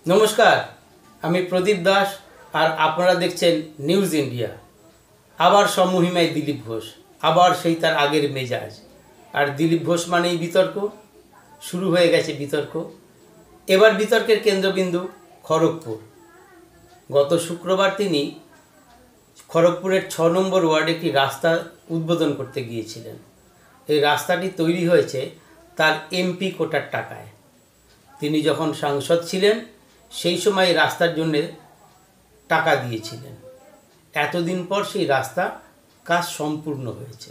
নমস্কার, আমি প্রদীপ দাস আর আপনারা দেখছেন নিউজ ইন্ডিয়া। আবার সম্মহিমায় দিলীপ ঘোষ, আবার সেই তার আগের মেজাজ। আর দিলীপ ঘোষ মানেই বিতর্ক, শুরু হয়ে গেছে বিতর্ক। এবার বিতর্কের কেন্দ্রবিন্দু খড়গপুর। গত শুক্রবার তিনি খড়গপুরের 6 নম্বর ওয়ার্ডে একটি রাস্তা উদ্বোধন করতে গিয়েছিলেন। এই রাস্তাটি তৈরি হয়েছে তার এমপি কোটার টাকায়। তিনি যখন সাংসদ ছিলেন সেই সময় রাস্তার জন্য টাকা দিয়েছিলেন। এতদিন পর সেই রাস্তা কাজ সম্পূর্ণ হয়েছে,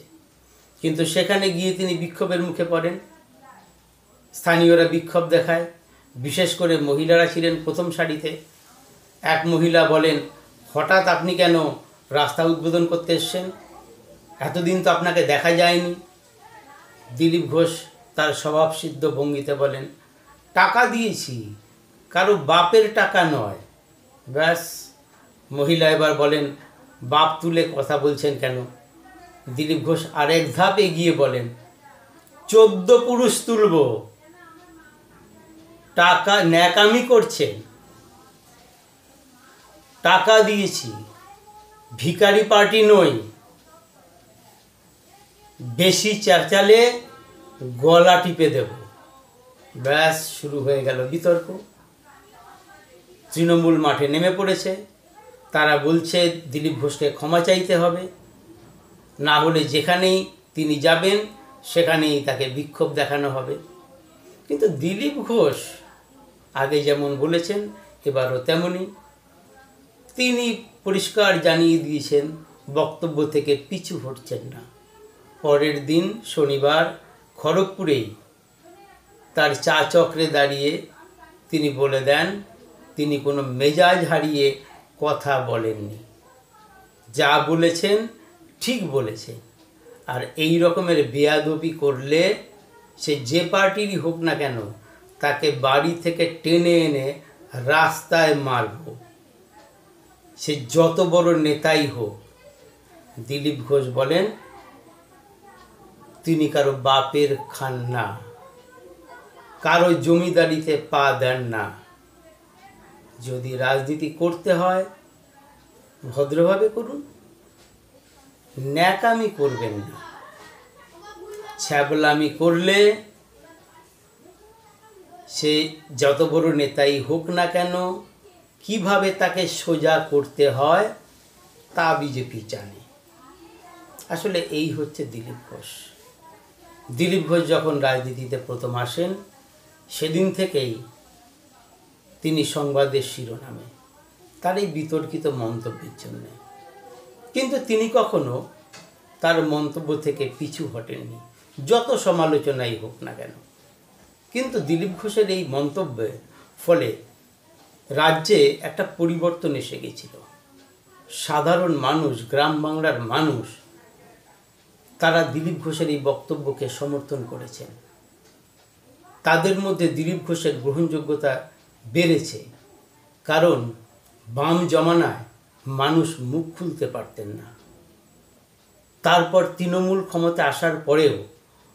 কিন্তু সেখানে গিয়ে তিনি বিক্ষোভের মুখে পড়েন। স্থানীয়রা বিক্ষোভ দেখায়, বিশেষ করে মহিলারা ছিলেন প্রথম সারিতে। এক মহিলা বলেন, হঠাৎ আপনি কেন রাস্তা উদ্বোধন করতে এসছেন? এতদিন তো আপনাকে দেখা যায়নি। দিলীপ ঘোষ তার স্বভাবসিদ্ধ ভঙ্গিতে বলেন, টাকা দিয়েছি, কারো বাপের টাকা নয়। ব্যাস। মহিলা এবার বলেন, বাপ তুলে কথা বলছেন কেন? দিলীপ ঘোষ আরেক ধাপ এগিয়ে বলেন, 14 পুরুষ তুলব, টাকা ন্যাকামি করছেন। টাকা দিয়েছি, ভিখারি পার্টি নই। বেশি চেঁচালে গলা টিপে দেব। ব্যাস, শুরু হয়ে গেল বিতর্ক। তৃণমূল মাঠে নেমে পড়েছে। তারা বলছে দিলীপ ঘোষকে ক্ষমা চাইতে হবে, না হলে যেখানেই তিনি যাবেন সেখানেই তাকে বিক্ষোভ দেখানো হবে। কিন্তু দিলীপ ঘোষ আগে যেমন বলেছেন এবারও তেমনই। তিনি পরিষ্কার জানিয়ে দিয়েছেন বক্তব্য থেকে পিছু হটছেন না। পরের দিন শনিবার খড়গপুরেই তার চা চক্রে দাঁড়িয়ে তিনি বলে দেন তিনি কোনো মেজাজ হারিয়ে কথা বলেননি। যা বলেছেন ঠিক বলেছেন। আর এই রকমের বেয়াদবি করলে সে যে পার্টিরই হোক না কেন, তাকে বাড়ি থেকে টেনে এনে রাস্তায় মারব, সে যত বড় নেতাই হোক। দিলীপ ঘোষ বলেন, তিনি কারো বাপের খান না, কারো জমিদারিতে পা দেন না। যদি রাজনীতি করতে হয় ভদ্রভাবে করুন, ন্যাকামি করবেন না। ছ্যাবলামি করলে সে যত বড় নেতাই হোক না কেন, কিভাবে তাকে সোজা করতে হয় তা বিজেপি জানে। আসলে এই হচ্ছে দিলীপ ঘোষ। দিলীপ ঘোষ যখন রাজনীতিতে প্রথম আসেন সেদিন থেকেই তিনি সংবাদের শিরোনামে তার এই বিতর্কিত মন্তব্যের জন্য। কিন্তু তিনি কখনো তার মন্তব্য থেকে পিছু হটেননি, যত সমালোচনাই হোক না কেন। কিন্তু দিলীপ ঘোষের এই মন্তব্যের ফলে রাজ্যে একটা পরিবর্তন এসে গেছিল। সাধারণ মানুষ, গ্রাম বাংলার মানুষ, তারা দিলীপ ঘোষের এই বক্তব্যকে সমর্থন করেছেন। তাদের মধ্যে দিলীপ ঘোষের গ্রহণযোগ্যতা বেড়েছে, কারণ বাম জমানায় মানুষ মুখ খুলতে পারতেন না। তারপর তৃণমূল ক্ষমতা আসার পরেও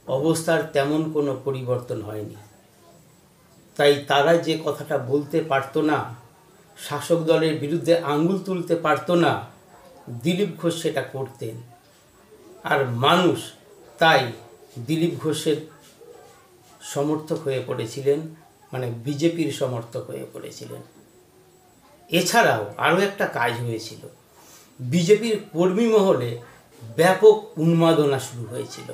অবস্থার তেমন কোনো পরিবর্তন হয়নি। তাই তারা যে কথাটা বলতে পারত না, শাসক দলের বিরুদ্ধে আঙুল তুলতে পারত না, দিলীপ ঘোষ সেটা করতেন। আর মানুষ তাই দিলীপ ঘোষের সমর্থক হয়ে পড়েছিলেন, মানে বিজেপির সমর্থক হয়ে পড়েছিলেন। এছাড়াও আরও একটা কাজ হয়েছিল, বিজেপির কর্মী মহলে ব্যাপক উন্মাদনা শুরু হয়েছিল।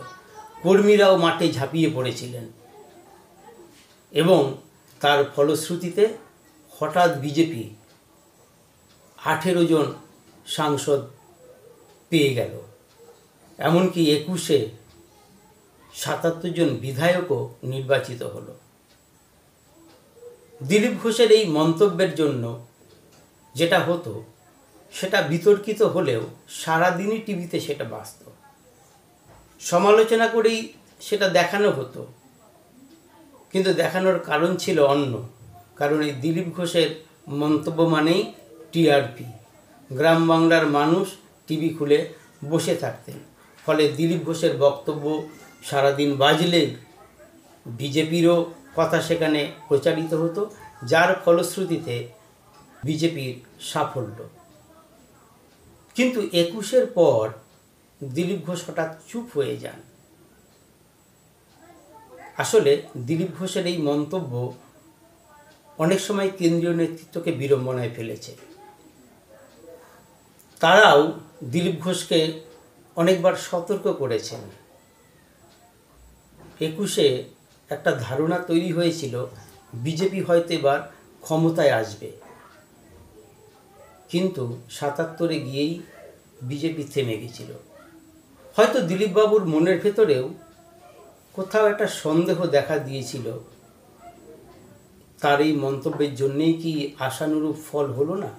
কর্মীরাও মাঠে ঝাঁপিয়ে পড়েছিলেন এবং তার ফলশ্রুতিতে হঠাৎ বিজেপি 18 জন সাংসদ পেয়ে গেল। এমনকি 21-এ 77 জন বিধায়কও নির্বাচিত হলো। দিলীপ ঘোষের এই মন্তব্যের জন্য যেটা হতো সেটা বিতর্কিত হলেও সারাদিনই টিভিতে সেটা বাজত, সমালোচনা করেই সেটা দেখানো হতো। কিন্তু দেখানোর কারণ ছিল অন্য। কারণ এই দিলীপ ঘোষের মন্তব্য মানেই টিআরপি। গ্রাম বাংলার মানুষ টিভি খুলে বসে থাকতেন। ফলে দিলীপ ঘোষের বক্তব্য সারাদিন বাজলে বিজেপিরও কথা সেখানে প্রচারিত হতো যার ফলশ্রুতিতে বিজেপির সাফল্য। কিন্তু 21-এর পর দিলীপ ঘোষ হঠাৎ চুপ হয়ে যান। আসলে দিলীপ ঘোষের এই মন্তব্য অনেক সময় কেন্দ্রীয় নেতৃত্বকে বিড়ম্বনায় ফেলেছে। তারাও দিলীপ ঘোষকে অনেকবার সতর্ক করেছেন। 21-এ একটা ধারণা তৈরি হয়েছিল বিজেপি হয়তো এবার ক্ষমতায় আসবে, কিন্তু 77-এ গিয়েই বিজেপি থেমে গেছিল। হয়তো দিলীপবাবুর মনের ভেতরেও কোথাও একটা সন্দেহ দেখা দিয়েছিল, তার এই মন্তব্যের জন্যেই কি আশানুরূপ ফল হলো না।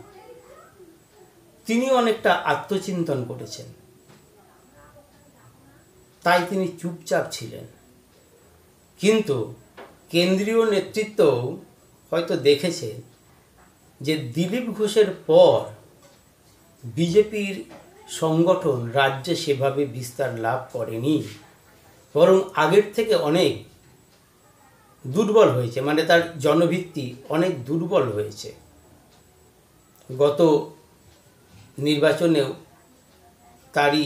তিনি অনেকটা আত্মচিন্তন করেছেন, তাই তিনি চুপচাপ ছিলেন। কিন্তু কেন্দ্রীয় নেতৃত্ব হয়তো দেখেছে যে দিলীপ ঘোষের পর বিজেপির সংগঠন রাজ্যে সেভাবে বিস্তার লাভ করেনি, বরং আগের থেকে অনেক দুর্বল হয়েছে, মানে তার জনভিত্তি অনেক দুর্বল হয়েছে। গত নির্বাচনেও তারই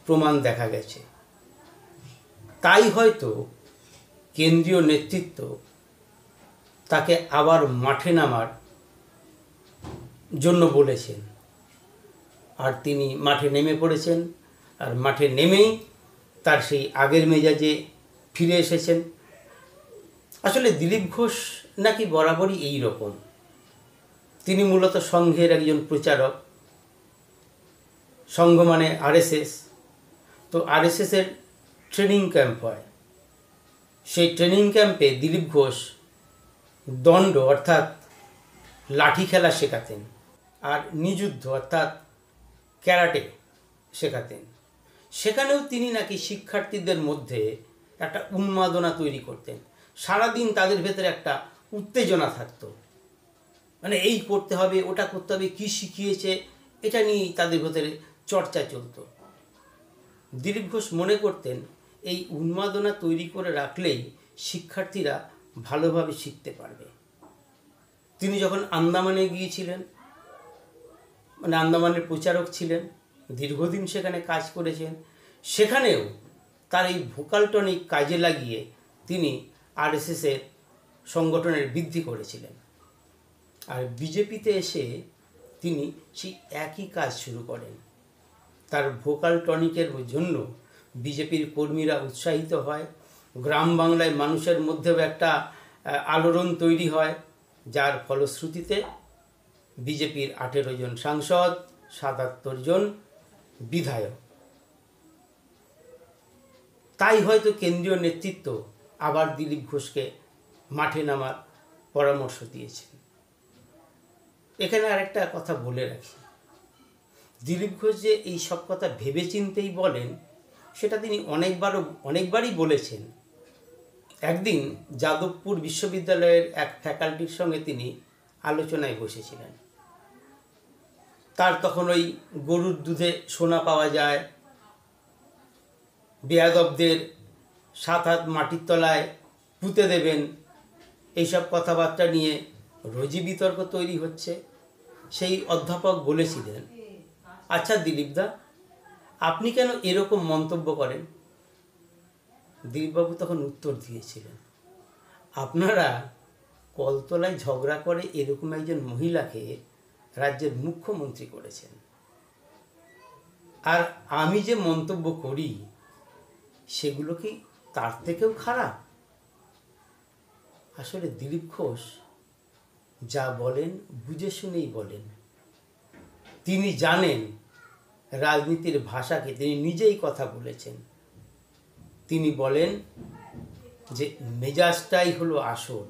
প্রমাণ দেখা গেছে। তাই হয়তো কেন্দ্রীয় নেতৃত্ব তাকে আবার মাঠে নামার জন্য বলেছেন, আর তিনি মাঠে নেমে পড়েছেন। আর মাঠে নেমেই তার সেই আগের মেজাজে ফিরে এসেছেন। আসলে দিলীপ ঘোষ নাকি বরাবরই এই রকম। তিনি মূলত সংঘের একজন প্রচারক। সংঘ মানে আরএসএস। তো আরএসএসের ট্রেনিং ক্যাম্প হয়, সেই ট্রেনিং ক্যাম্পে দিলীপ ঘোষ দণ্ড অর্থাৎ লাঠি খেলা শেখাতেন, আর নিযুদ্ধ অর্থাৎ ক্যারাটে শেখাতেন। সেখানেও তিনি নাকি শিক্ষার্থীদের মধ্যে একটা উন্মাদনা তৈরি করতেন। সারাদিন তাদের ভেতরে একটা উত্তেজনা থাকতো, মানে এই করতে হবে, ওটা করতে হবে, কী শিখিয়েছে এটা নিয়েই তাদের ভেতরে চর্চা চলত। দিলীপ ঘোষ মনে করতেন এই উন্মাদনা তৈরি করে রাখলেই শিক্ষার্থীরা ভালোভাবে শিখতে পারবে। তিনি যখন আন্দামানে গিয়েছিলেন, মানে আন্দামানের প্রচারক ছিলেন, দীর্ঘদিন সেখানে কাজ করেছেন, সেখানেও তার এই ভোকাল টনিক কাজে লাগিয়ে তিনি আরএসএসের সংগঠনের বৃদ্ধি করেছিলেন। আর বিজেপিতে এসে তিনি সেই একই কাজ শুরু করেন। তার ভোকাল টনিকের জন্য বিজেপির কর্মীরা উৎসাহিত হয়, গ্রাম বাংলায় মানুষের মধ্যেও একটা আলোড়ন তৈরি হয়, যার ফলশ্রুতিতে বিজেপির 18 জন সাংসদ, 77 জন বিধায়ক। তাই হয়তো কেন্দ্রীয় নেতৃত্ব আবার দিলীপ ঘোষকে মাঠে নামার পরামর্শ দিয়েছেন। এখানে আরেকটা কথা বলে রাখি, দিলীপ ঘোষ যে এই সব কথা ভেবেচিন্তেই বলেন সেটা তিনি অনেকবারই বলেছেন। একদিন যাদবপুর বিশ্ববিদ্যালয়ের এক ফ্যাকাল্টির সঙ্গে তিনি আলোচনায় বসেছিলেন। তার তখন ওই গরুর দুধে সোনা পাওয়া যায়, বেয়াদবদের 7 হাত মাটির তলায় পুঁতে দেবেন, এইসব কথাবার্তা নিয়ে রোজই বিতর্ক তৈরি হচ্ছে। সেই অধ্যাপক বলেছিলেন, আচ্ছা দিলীপদা, আপনি কেন এরকম মন্তব্য করেন? দিলীপবাবু তখন উত্তর দিয়েছিলেন, আপনারা কলতলায় ঝগড়া করে এরকম একজন মহিলাকে রাজ্যের মুখ্যমন্ত্রী করেছেন, আর আমি যে মন্তব্য করি সেগুলো কি তার থেকেও খারাপ? আসলে দিলীপ ঘোষ যা বলেন বুঝে শুনেই বলেন। তিনি জানেন রাজনীতির ভাষাকে, তিনি নিজেই কথা বলেছেন। তিনি বলেন যে মেজাজটাই হলো আসল,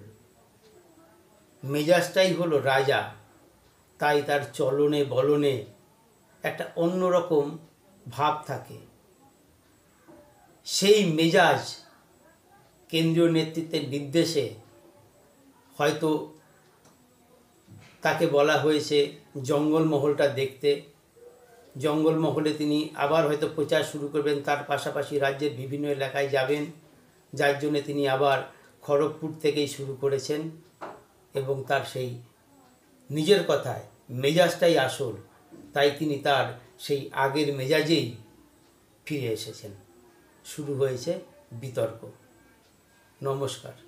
মেজাজটাই হলো রাজা, তাই তার চলনে বলনে একটা অন্যরকম ভাব থাকে। সেই মেজাজ কেন্দ্রীয় নেতৃত্বের নির্দেশে হয়তো তাকে বলা হয়েছে জঙ্গলমহলটা দেখতে। জঙ্গলমহলে তিনি আবার হয়তো প্রচার শুরু করবেন, তার পাশাপাশি রাজ্যের বিভিন্ন এলাকায় যাবেন, যার জন্য তিনি আবার খড়গপুর থেকেই শুরু করেছেন। এবং তার সেই নিজের কথায় মেজাজটাই আসল, তাই তিনি তার সেই আগের মেজাজেই ফিরে এসেছেন। শুরু হয়েছে বিতর্ক। নমস্কার।